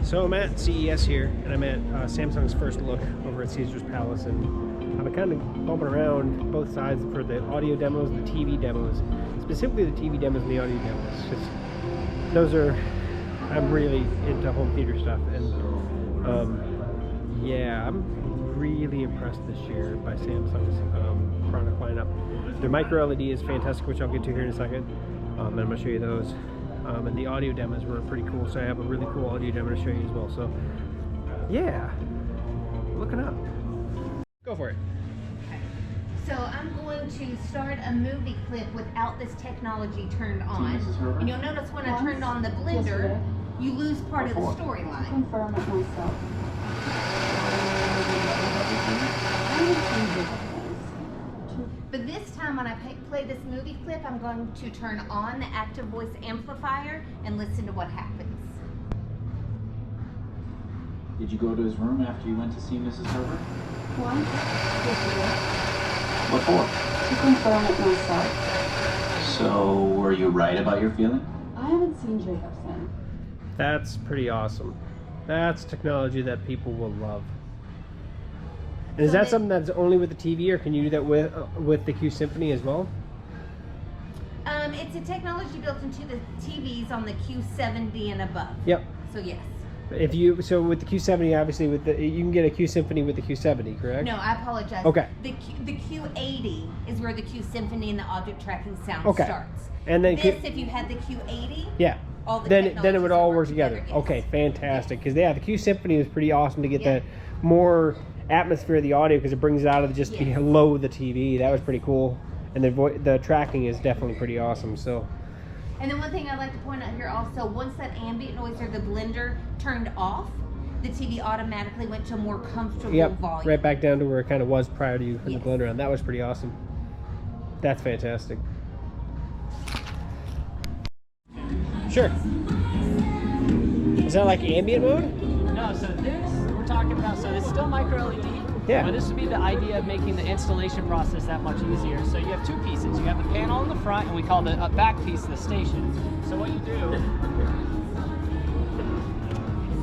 So I'm at CES here, and I'm at Samsung's first look over at Caesar's Palace, and I've been kind of bumping around both sides for the audio demos and the TV demos, specifically the TV demos and the audio demos, because those are, I'm really into home theater stuff, and yeah, I'm really impressed this year by Samsung's product lineup. Their micro LED is fantastic, which I'll get to here in a second, and I'm going to show you those. And the audio demos were pretty cool, so I have a really cool audio demo to show you as well. So, yeah, look it up. Go for it. Okay. So I'm going to start a movie clip without this technology turned on. And you'll notice when I turned on the blender, you lose part of the storyline. Confirm it myself. But this time when I play this movie clip, I'm going to turn on the active voice amplifier and listen to what happens. Did you go to his room after you went to see Mrs. Herbert? Once? What for? To confirm it myself. So, were you right about your feeling? I haven't seen Jacobson. That's pretty awesome. That's technology that people will love. And is that something that's only with the TV, or can you do that with the Q Symphony as well? It's a technology built into the TVs on the Q70 and above. Yep. So yes. If you with the Q70, obviously you can get a Q Symphony with the Q70, correct? No, I apologize. Okay. The Q80 is where the Q Symphony and the object tracking sound starts. And then if you had the Q80, yeah. all the then it would all work together. Yes. Okay, fantastic. Because the Q Symphony is pretty awesome to get the more atmosphere of the audio, because it brings it out of just below the TV. That was pretty cool, and the tracking is definitely pretty awesome. So. And then one thing I'd like to point out here also, once that ambient noise or the blender turned off, the TV automatically went to a more comfortable volume. Right back down to where it kind of was prior to you putting the blender on. That was pretty awesome. That's fantastic. Sure. Is that like ambient mode? No, so this, we're talking about, so it's still micro LED. Yeah. But this would be the idea of making the installation process that much easier. So you have two pieces. You have the panel in the front, and we call the back piece the station. So what you do,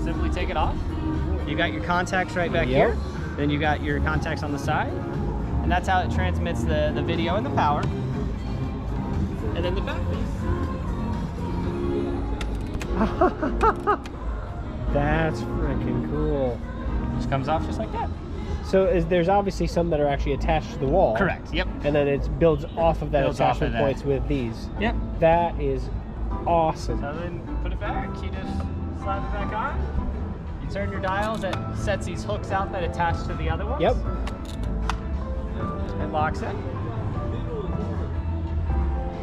simply take it off. You got your contacts right back here. Then you got your contacts on the side. And that's how it transmits the video and the power. And then the back piece. That's freaking cool. Just comes off just like that. So there's obviously some that are actually attached to the wall. Correct, yep. And then it builds off of that attachment points with these. Yep. That is awesome. So then put it back, you just slap it back on. You turn your dials, that sets these hooks out that attach to the other ones. Yep. It locks it.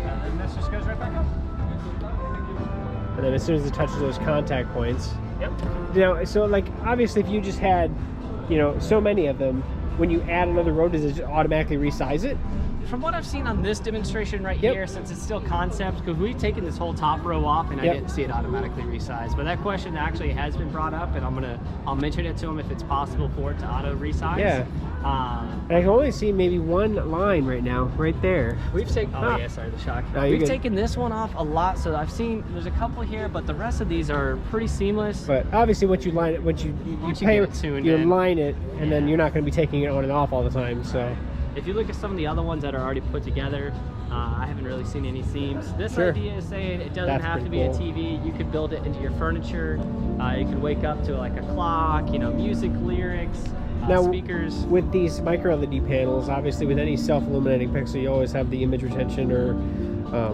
And then this just goes right back up. And then as soon as it touches those contact points. Yep. You know, so like obviously if you just had, so many of them, when you add another row, does it just automatically resize it? From what I've seen on this demonstration right here, since it's still concept, because we've taken this whole top row off and I didn't see it automatically resize. But that question actually has been brought up, and I'll mention it to them if it's possible for it to auto resize. Yeah. And I can only see maybe one line right now, right there. We've taken, the shock. No, we've taken this one off a lot, so I've seen there's a couple here, but the rest of these are pretty seamless. But obviously once you line it, once you line it, and then you're not going to be taking it on and off all the time, so. If you look at some of the other ones that are already put together, I haven't really seen any seams. This idea is saying it doesn't have to be a TV. You could build it into your furniture. You could wake up to like a clock, music, lyrics, speakers. With these micro LED panels, obviously with any self-illuminating pixel, you always have the image retention or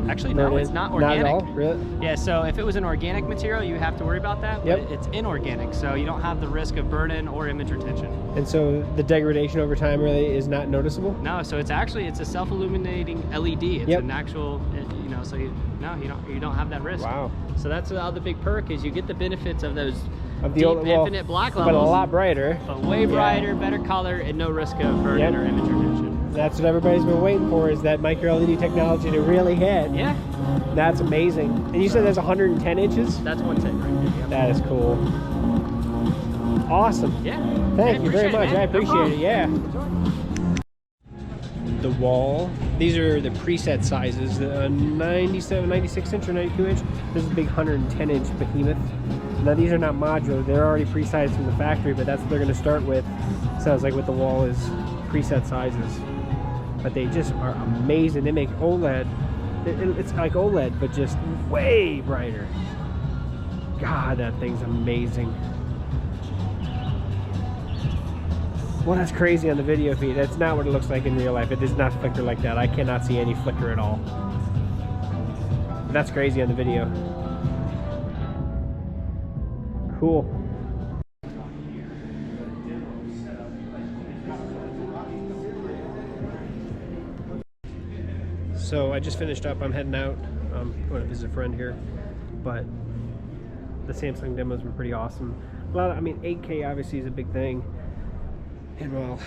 actually no, it's not organic. Not at all, really? Yeah, so if it was an organic material, you have to worry about that, but it's inorganic, so you don't have the risk of burn-in or image retention. And so the degradation over time really is not noticeable? No, so it's a self-illuminating LED. It's an actual, so you don't have that risk. Wow. So that's the other big perk is you get the benefits of those infinite black levels. But a lot brighter. But way brighter, better color, and no risk of burn-in or image retention. That's what everybody's been waiting for, is that micro LED technology to really hit. Yeah. That's amazing. And you said there's 110 inches? That's 110 right here. Yep. That is cool. Awesome. Yeah. Thank you very much. I appreciate it. Yeah. The wall. These are the preset sizes. 97, 96 inch or 92 inch. This is a big 110 inch behemoth. Now these are not modular, they're already pre-sized from the factory, but that's what they're going to start with. Sounds like with the wall is preset sizes. But they just are amazing. They make OLED, it's like OLED, but just way brighter. God, that thing's amazing. Well, that's crazy on the video feed. That's not what it looks like in real life. It does not flicker like that. I cannot see any flicker at all. But that's crazy on the video. Cool. So I just finished up. I'm heading out. I'm going to visit a friend here. But the Samsung demos were pretty awesome. I mean, 8K obviously is a big thing. And well,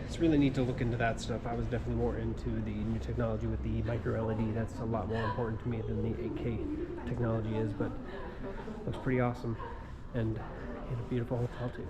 it's really neat to look into that stuff. I was definitely more into the new technology with the micro LED. That's a lot more important to me than the 8K technology is, but looks pretty awesome. And in a beautiful hotel too.